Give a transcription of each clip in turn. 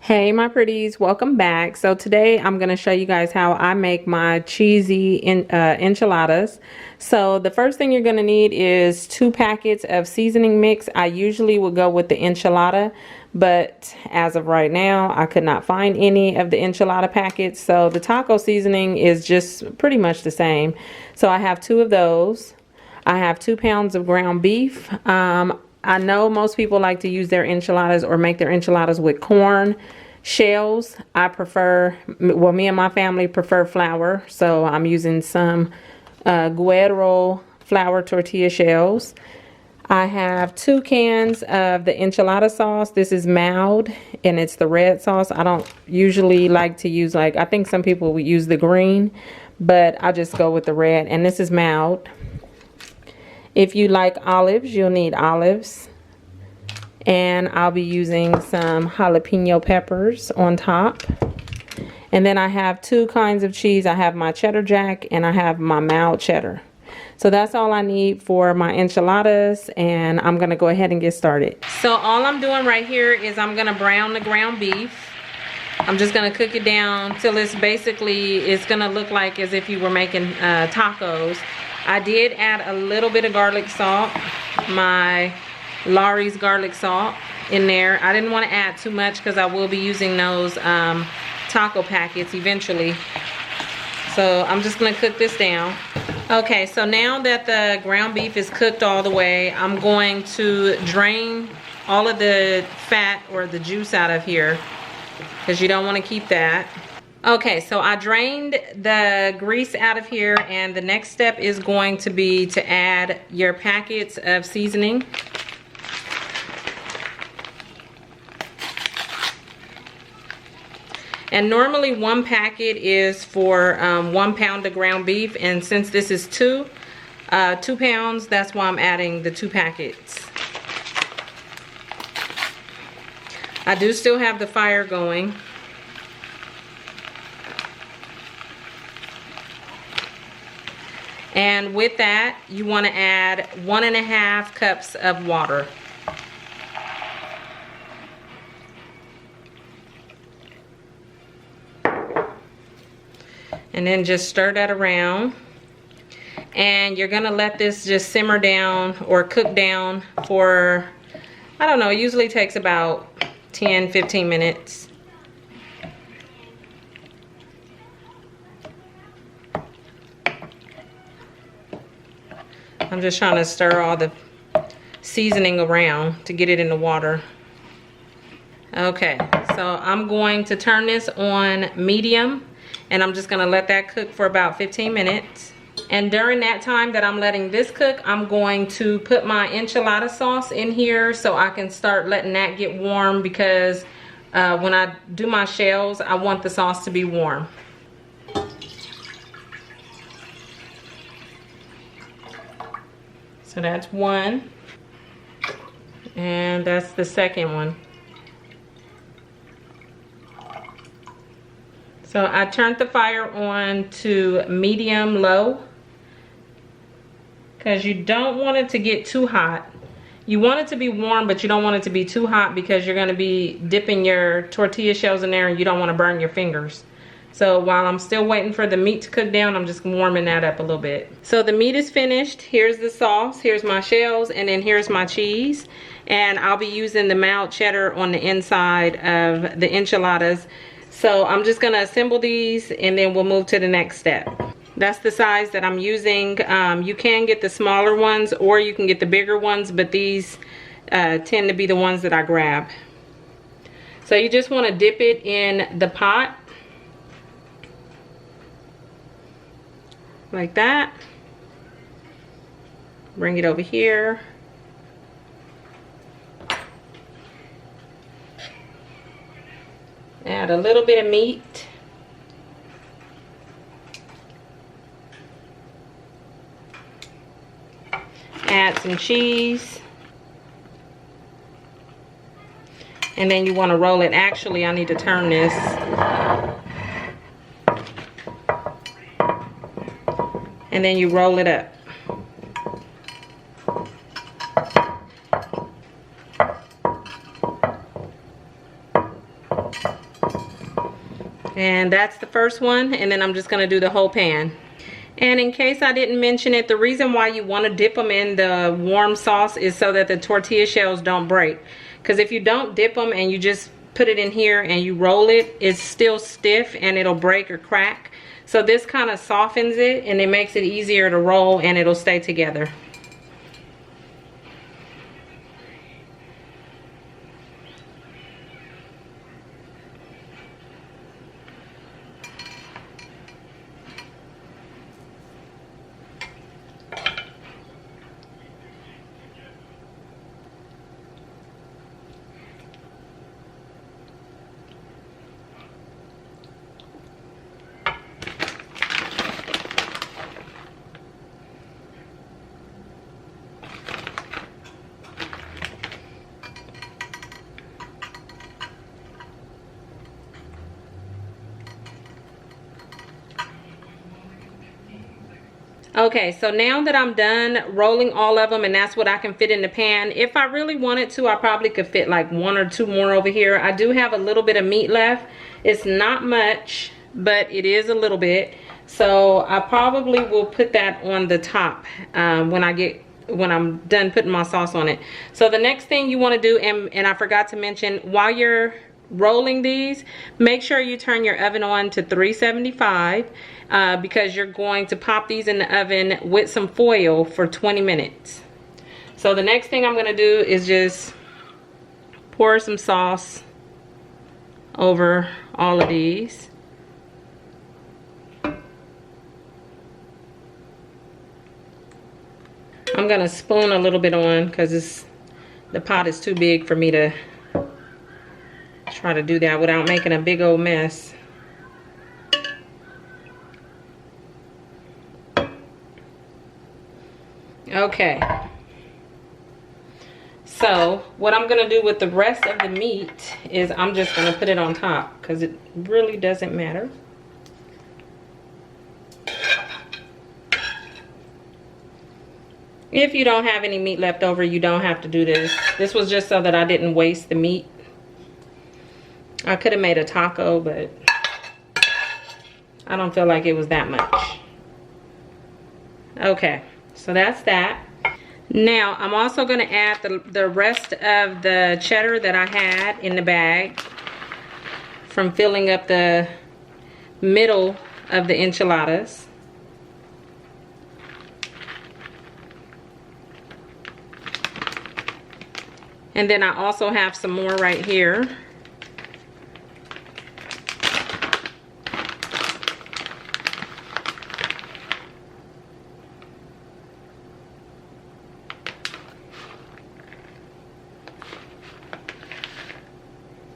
Hey my pretties, welcome back. So today I'm going to show you guys how I make my cheesy enchiladas. So the first thing you're going to need is 2 packets of seasoning mix. I usually would go with the enchilada, but as of right now I could not find any of the enchilada packets. So the taco seasoning is just pretty much the same. So I have 2 of those. I have 2 pounds of ground beef. I know most people like to use their enchiladas or make their enchiladas with corn shells. I prefer, well, me and my family prefer flour, so I'm using some Guerrero flour tortilla shells. I have 2 cans of the enchilada sauce. This is mild and it's the red sauce. I don't usually like to use, like, I think some people would use the green, but I just go with the red, and this is mild. If you like olives, you'll need olives. And I'll be using some jalapeno peppers on top. And then I have 2 kinds of cheese. I have my cheddar jack and I have my mild cheddar. So that's all I need for my enchiladas, and I'm gonna go ahead and get started. So all I'm doing right here is I'm gonna brown the ground beef. I'm just gonna cook it down till it's gonna look like as if you were making tacos. I did add a little bit of garlic salt, my Lawry's garlic salt in there. I didn't want to add too much because I will be using those taco packets eventually. So I'm just going to cook this down. Okay, so now that the ground beef is cooked all the way, I'm going to drain all of the fat or the juice out of here because you don't want to keep that. Okay, so I drained the grease out of here, and the next step is going to be to add your packets of seasoning. And normally 1 packet is for 1 pound of ground beef, and since this is 2 pounds, that's why I'm adding the 2 packets. I do still have the fire going. And with that, you want to add 1.5 cups of water. And then just stir that around. And you're going to let this just simmer down or cook down for, I don't know, it usually takes about 10-15 minutes. I'm just trying to stir all the seasoning around to get it in the water. Okay, so I'm going to turn this on medium, and I'm just going to let that cook for about 15 minutes. And during that time that I'm letting this cook, I'm going to put my enchilada sauce in here so I can start letting that get warm, because when I do my shells, I want the sauce to be warm. So that's 1, and that's the second one. So I turned the fire on to medium low because you don't want it to get too hot. You want it to be warm, but you don't want it to be too hot because you're going to be dipping your tortilla shells in there and you don't want to burn your fingers. So while I'm still waiting for the meat to cook down, I'm just warming that up a little bit. So the meat is finished. Here's the sauce, here's my shells, and then here's my cheese. And I'll be using the mild cheddar on the inside of the enchiladas. So I'm just gonna assemble these and then we'll move to the next step. That's the size that I'm using. You can get the smaller ones or you can get the bigger ones, but these tend to be the ones that I grab. So you just wanna dip it in the pot. Like that. Bring it over here. Add a little bit of meat. Add some cheese. And then you want to roll it. Actually, I need to turn this. And then you roll it up. And that's the first one, and then I'm just gonna do the whole pan. And in case I didn't mention it, the reason why you want to dip them in the warm sauce is so that the tortilla shells don't break. Because if you don't dip them and you just put it in here and you roll it, it's still stiff and it'll break or crack. So this kind of softens it and it makes it easier to roll and it'll stay together. Okay, so now that I'm done rolling all of them, and that's what I can fit in the pan, if I really wanted to, I probably could fit like 1 or 2 more over here. I do have a little bit of meat left. It's not much, but it is a little bit. So I probably will put that on the top when I'm done putting my sauce on it. So the next thing you want to do, and I forgot to mention, while you're rolling these, make sure you turn your oven on to 375 because you're going to pop these in the oven with some foil for 20 minutes. So the next thing I'm going to do is just pour some sauce over all of these. I'm going to spoon a little bit on because the pot is too big for me to try to do that without making a big old mess. Okay, so what I'm gonna do with the rest of the meat is I'm just gonna put it on top because it really doesn't matter. If you don't have any meat left over, you don't have to do this. This was just so that I didn't waste the meat. I could have made a taco, but I don't feel like it was that much. Okay, so that's that. Now, I'm also going to add the rest of the cheddar that I had in the bag from filling up the middle of the enchiladas. And then I also have some more right here.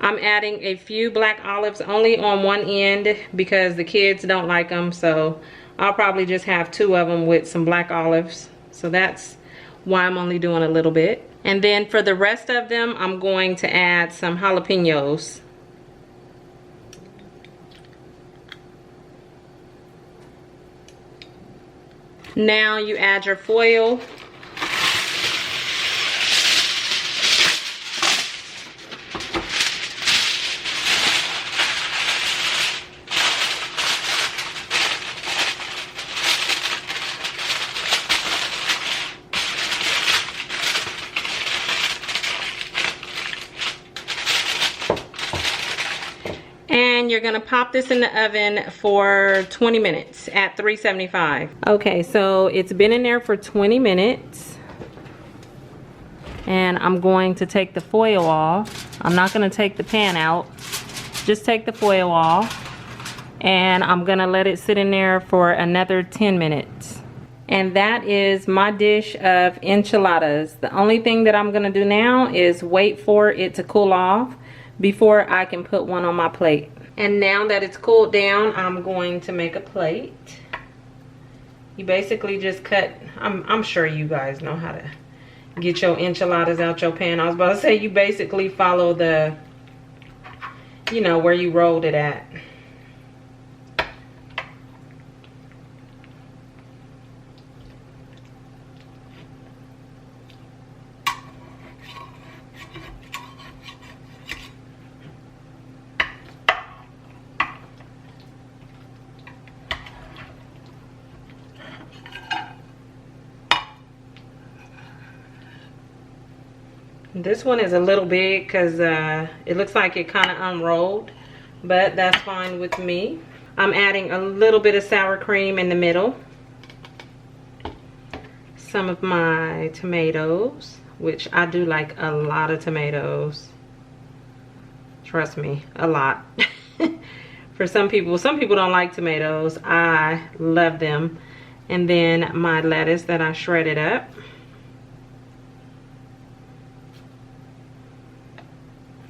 I'm adding a few black olives only on one end because the kids don't like them, so I'll probably just have 2 of them with some black olives. So that's why I'm only doing a little bit. And then for the rest of them, I'm going to add some jalapenos. Now you add your foil. And you're gonna pop this in the oven for 20 minutes at 375. Okay, so it's been in there for 20 minutes. And I'm going to take the foil off. I'm not gonna take the pan out. Just take the foil off. And I'm gonna let it sit in there for another 10 minutes. And that is my dish of enchiladas. The only thing that I'm gonna do now is wait for it to cool off before I can put one on my plate. And now that it's cooled down, I'm going to make a plate. You basically just cut, I'm sure you guys know how to get your enchiladas out your pan. I was about to say you basically follow the, you know, where you rolled it at. This one is a little big because it looks like it kind of unrolled, but that's fine with me. I'm adding a little bit of sour cream in the middle. Some of my tomatoes, which I do like a lot of tomatoes. Trust me, a lot. For some people don't like tomatoes. I love them. And then my lettuce that I shredded up.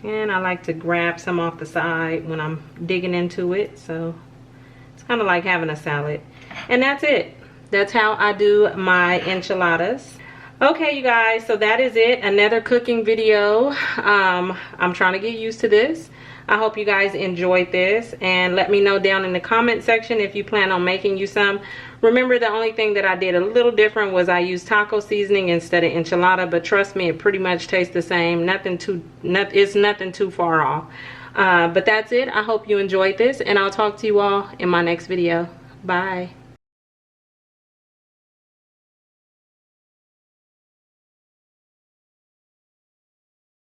And I like to grab some off the side when I'm digging into it. So it's kind of like having a salad. And that's it. That's how I do my enchiladas. Okay, you guys, so that is it. Another cooking video. I'm trying to get used to this. I hope you guys enjoyed this, and let me know down in the comment section if you plan on making you some. Remember, the only thing that I did a little different was I used taco seasoning instead of enchilada, but trust me, it pretty much tastes the same. It's nothing too far off. But that's it. I hope you enjoyed this, and I'll talk to you all in my next video. Bye.